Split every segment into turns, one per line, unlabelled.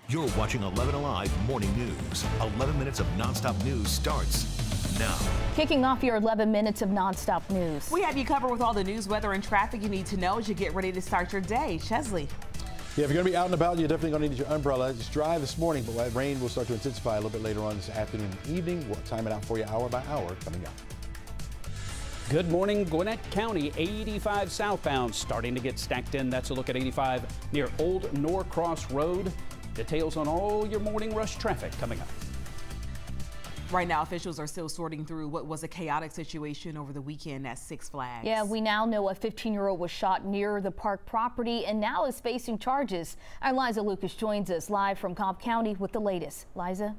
You're watching 11 Alive Morning News. 11 minutes of nonstop news starts now.
Kicking off your 11 minutes of nonstop news.
We have you covered with all the news, weather, and traffic you need to know as you get ready to start your day. Chesley.
Yeah, if you're going to be out and about, you're definitely going to need your umbrella. It's dry this morning, but rain will start to intensify a little bit later on this afternoon and evening. We'll time it out for you hour by hour coming up.
Good morning, Gwinnett County. 85 southbound starting to get stacked in. That's a look at 85 near Old Norcross Road. Details on all your morning rush traffic coming up.
Right now, officials are still sorting through what was a chaotic situation over the weekend at Six Flags.
Yeah, we now know a 15-year-old was shot near the park property and now is facing charges. Our Liza Lucas joins us live from Cobb County with the latest. Liza.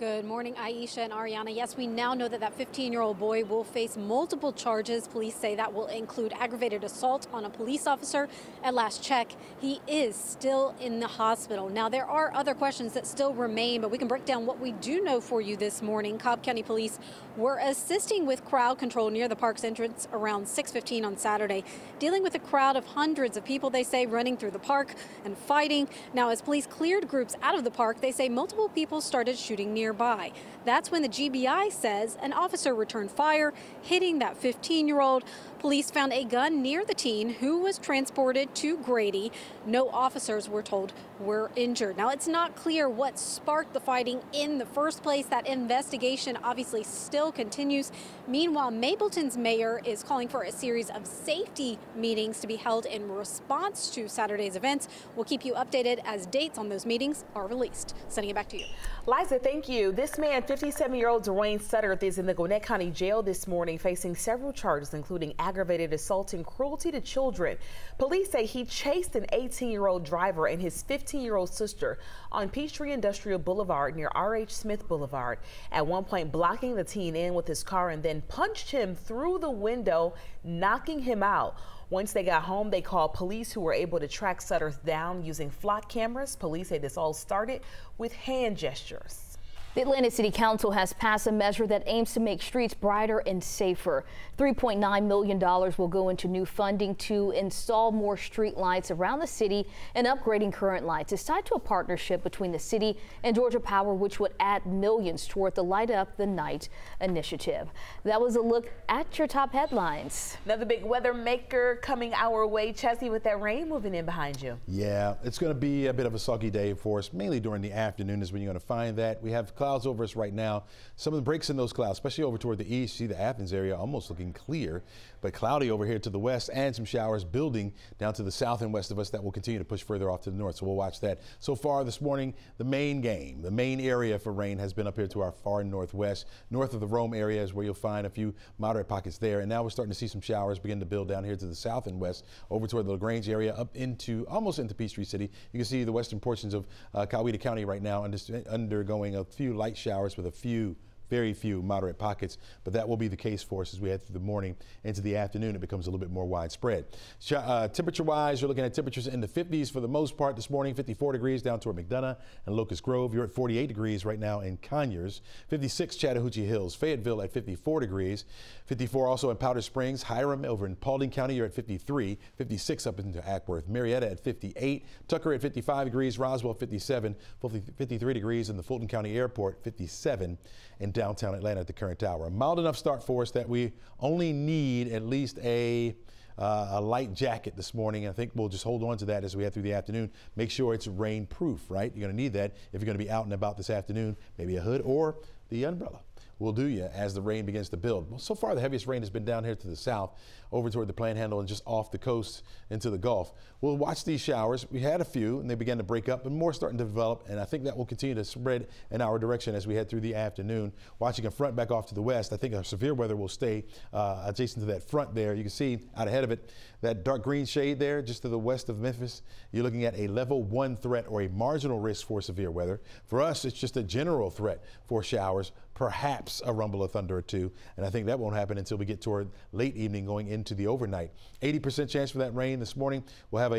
Good morning, Aisha and Ariana. Yes, we now know that 15-year-old boy will face multiple charges. Police say that will include aggravated assault on a police officer. At last check, he is still in the hospital. Now, there are other questions that still remain, but we can break down what we do know for you this morning. Cobb County Police were assisting with crowd control near the park's entrance around 6:15 on Saturday, dealing with a crowd of hundreds of people, they say, running through the park and fighting. Now, as police cleared groups out of the park, they say multiple people started shooting nearby. That's when the GBI says an officer returned fire, hitting that 15-year-old. Police found a gun near the teen who was transported to Grady. No officers, we're told, were injured. Now, it's not clear what sparked the fighting in the first place. That investigation obviously still continues. Meanwhile, Mapleton's mayor is calling for a series of safety meetings to be held in response to Saturday's events. We'll keep you updated as dates on those meetings are released. Sending it back to you.
Liza, thank you. This man, 57-year-old Dwayne Sutter, is in the Gwinnett County Jail this morning facing several charges, including aggravated assault and cruelty to children. Police say he chased an 18-year-old driver and his 15-year-old sister on Peachtree Industrial Boulevard near R.H. Smith Boulevard, at one point blocking the teen in with his car and then punched him through the window, knocking him out. Once they got home, they called police, who were able to track Sutter down using flock cameras. Police say this all started with hand gestures.
The Atlanta City Council has passed a measure that aims to make streets brighter and safer. $3.9 million will go into new funding to install more street lights around the city and upgrading current lights. It's tied to a partnership between the city and Georgia Power, which would add millions toward the Light Up the Night initiative. That was a look at your top headlines.
Another big weather maker coming our way, Chesley, with that rain moving in behind you.
Yeah, it's going to be a bit of a soggy day for us. Mainly during the afternoon is when you're going to find that. We have clouds over us right now. Some of the breaks in those clouds, especially over toward the east. See the Athens area almost looking clear, but cloudy over here to the west, and some showers building down to the south and west of us that will continue to push further off to the north. So we'll watch that. So far this morning, the main area for rain has been up here to our far northwest. North of the Rome area is where you'll find a few moderate pockets there. And now we're starting to see some showers begin to build down here to the south and west, over toward the LaGrange area, up into almost into Peachtree City. You can see the western portions of Coweta County right now undergoing a few light showers with very few moderate pockets, but that will be the case for us as we head through the morning into the afternoon. It becomes a little bit more widespread. Temperature-wise, you're looking at temperatures in the 50s for the most part this morning. 54 degrees down toward McDonough and Locust Grove. You're at 48 degrees right now in Conyers. 56 Chattahoochee Hills. Fayetteville at 54 degrees. 54 also in Powder Springs. Hiram over in Paulding County, you're at 53. 56 up into Ackworth. Marietta at 58. Tucker at 55 degrees. Roswell 57. 53 degrees in the Fulton County Airport. 57 in downtown Atlanta at the current hour. A mild enough start for us that we only need at least a light jacket this morning. I think we'll just hold on to that as we head through the afternoon. Make sure it's rain proof, right? You're going to need that if you're going to be out and about this afternoon. Maybe a hood or the umbrella will do you as the rain begins to build. Well, so far the heaviest rain has been down here to the south, over toward the Panhandle and just off the coast into the Gulf. We'll watch these showers. We had a few and they began to break up, and more starting to develop, and I think that will continue to spread in our direction as we head through the afternoon. Watching a front back off to the west, I think our severe weather will stay adjacent to that front there. You can see out ahead of it that dark green shade there just to the west of Memphis. You're looking at a level 1 threat, or a marginal risk for severe weather. For us, it's just a general threat for showers, perhaps a rumble of thunder or two, and I think that won't happen until we get toward late evening going into into the overnight. 80% chance for that rain this morning. We'll have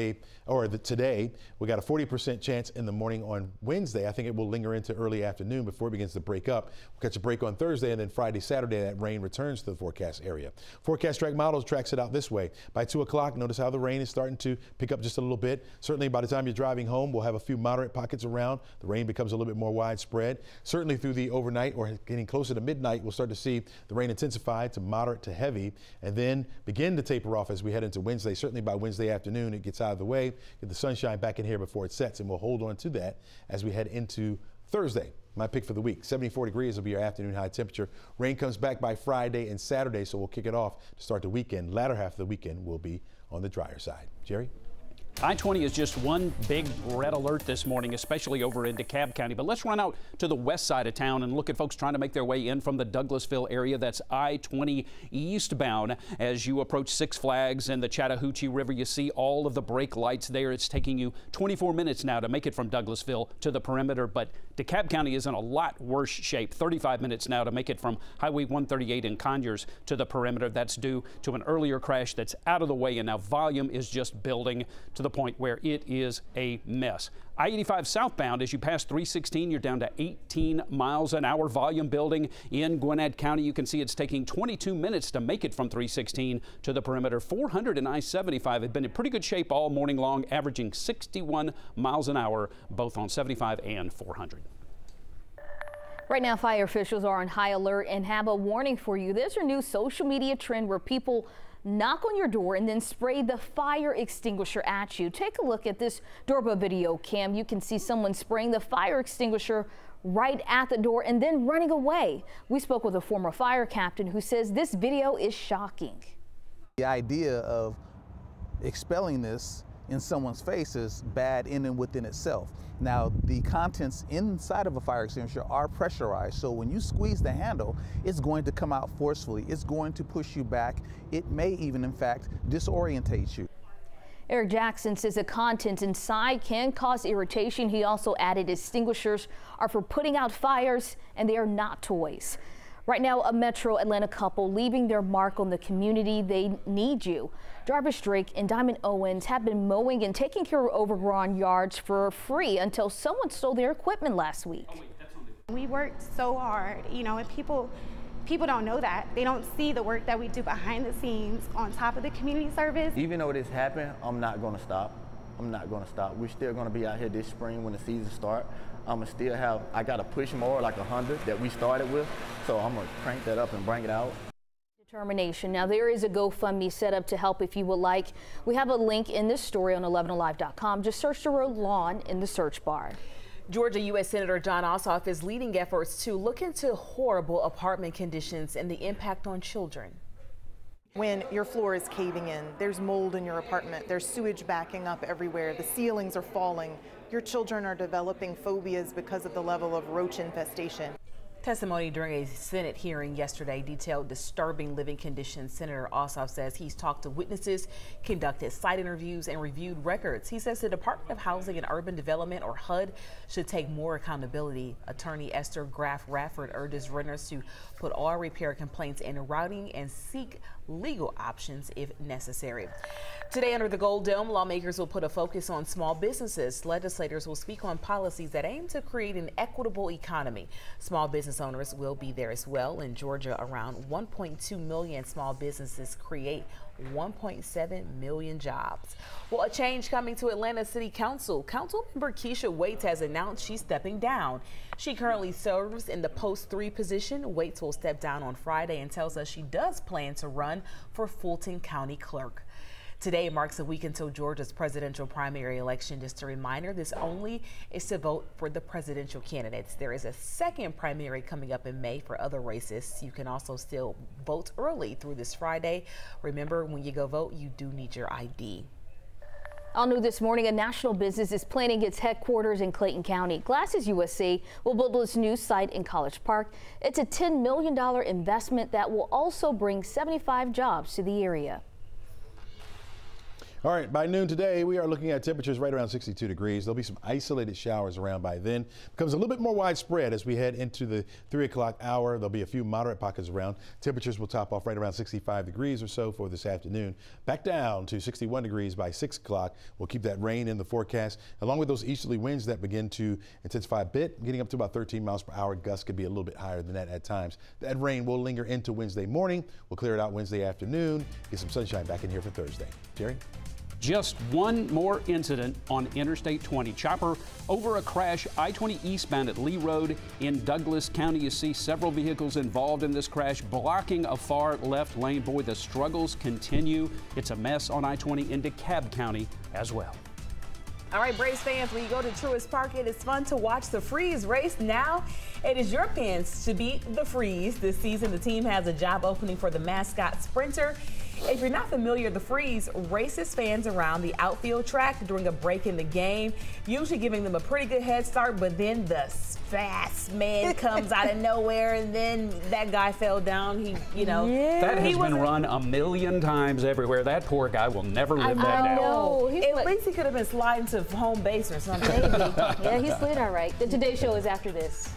today, we got a 40% chance in the morning on Wednesday. I think it will linger into early afternoon before it begins to break up. We'll catch a break on Thursday, and then Friday, Saturday, that rain returns to the forecast area. Forecast Track Models tracks it out this way. By 2 o'clock, notice how the rain is starting to pick up just a little bit. Certainly by the time you're driving home, we'll have a few moderate pockets around. The rain becomes a little bit more widespread. Certainly through the overnight or getting closer to midnight, we'll start to see the rain intensify to moderate to heavy and then begin to taper off as we head into Wednesday. Certainly by Wednesday afternoon, it gets out of the way, get the sunshine back in here before it sets, and we'll hold on to that as we head into Thursday. My pick for the week, 74 degrees will be our afternoon high temperature. Rain comes back by Friday and Saturday, so we'll kick it off to start the weekend. Latter half of the weekend will be on the drier side. Jerry?
I-20 is just one big red alert this morning, especially over in DeKalb County. But let's run out to the west side of town and look at folks trying to make their way in from the Douglasville area. That's I-20 eastbound. As you approach Six Flags and the Chattahoochee River, you see all of the brake lights there. It's taking you 24 minutes now to make it from Douglasville to the perimeter. But DeKalb County is in a lot worse shape. 35 minutes now to make it from Highway 138 in Conyers to the perimeter. That's due to an earlier crash that's out of the way, and now volume is just building to the point where it is a mess. I-85 southbound, as you pass 316, you're down to 18 miles an hour. Volume building in Gwinnett County. You can see it's taking 22 minutes to make it from 316 to the perimeter. 400 and I-75 have been in pretty good shape all morning long, averaging 61 miles an hour, both on 75 and 400.
Right now, fire officials are on high alert and have a warning for you. There's a new social media trend where people knock on your door and then spray the fire extinguisher at you. Take a look at this doorbell video cam. You can see someone spraying the fire extinguisher right at the door and then running away. We spoke with a former fire captain who says this video is shocking.
The idea of expelling this in someone's face is bad in and within itself. Now, the contents inside of a fire extinguisher are pressurized, so when you squeeze the handle, it's going to come out forcefully. It's going to push you back. It may even, in fact, disorientate you.
Eric Jackson says the contents inside can cause irritation. He also added extinguishers are for putting out fires and they are not toys. Right now, a Metro Atlanta couple leaving their mark on the community. They need you. Jarvis Drake and Diamond Owens have been mowing and taking care of overgrown yards for free until someone stole their equipment last week.
We worked so hard, you know, and people don't know that. They don't see the work that we do behind the scenes on top of the community service.
Even though this happened, I'm not going to stop. I'm not going to stop. We're still going to be out here this spring when the season starts. I'm going to still have, I got to push more like 100 that we started with. So I'm going to crank that up and bring it out.
Determination. Now, there is a GoFundMe set up to help if you would like. We have a link in this story on 11alive.com. Just search the word lawn in the search bar.
Georgia U.S. Senator Jon Ossoff is leading efforts to look into horrible apartment conditions and the impact on children.
When your floor is caving in, there's mold in your apartment, there's sewage backing up everywhere, the ceilings are falling, your children are developing phobias because of the level of roach infestation.
Testimony during a Senate hearing yesterday detailed disturbing living conditions. Senator Ossoff says he's talked to witnesses, conducted site interviews, and reviewed records. He says the Department of Housing and Urban Development, or HUD, should take more accountability. Attorney Esther Graff Radford urges renters to put all repair complaints in writing and seek legal options if necessary. Today under the Gold Dome, lawmakers will put a focus on small businesses. Legislators will speak on policies that aim to create an equitable economy. Small business owners will be there as well. In Georgia, around 1.2 million small businesses create 1.7 million jobs. Well, a change coming to Atlanta City Council. Councilmember Keisha Waits has announced she's stepping down. She currently serves in the post 3 position. Waits will step down on Friday and tells us she does plan to run for Fulton County Clerk. Today marks a week until Georgia's presidential primary election. Just a reminder, this only is to vote for the presidential candidates. There is a second primary coming up in May for other races. You can also still vote early through this Friday. Remember, when you go vote, you do need your ID.
All new this morning, a national business is planning its headquarters in Clayton County. Glasses USA will build its new site in College Park. It's a $10 million investment that will also bring 75 jobs to the area.
All right, by noon today, we are looking at temperatures right around 62 degrees. There'll be some isolated showers around by then. Becomes a little bit more widespread as we head into the 3 o'clock hour. There'll be a few moderate pockets around. Temperatures will top off right around 65 degrees or so for this afternoon. Back down to 61 degrees by 6 o'clock. We'll keep that rain in the forecast, along with those easterly winds that begin to intensify a bit, getting up to about 13 miles per hour. Gusts could be a little bit higher than that at times. That rain will linger into Wednesday morning. We'll clear it out Wednesday afternoon. Get some sunshine back in here for Thursday. Jerry?
Just one more incident on Interstate 20. Chopper over a crash I-20 eastbound at Lee Road in Douglas County. You see several vehicles involved in this crash, blocking a far left lane. Boy, the struggles continue. It's a mess on I-20 in DeKalb County as well.
All right, Braves fans, when you go to Truist Park, it is fun to watch the Freeze race. Now it is your chance to beat the Freeze. This season, the team has a job opening for the mascot sprinter. If you're not familiar, the Freeze races fans around the outfield track during a break in the game, usually giving them a pretty good head start, but then the fast man comes out of nowhere, and then that guy fell down.
That has been run a million times everywhere. That poor guy will never live that down.
No, at least he could have been sliding to home base or something.
Maybe. Yeah, he slid all right. The Today Show is after this.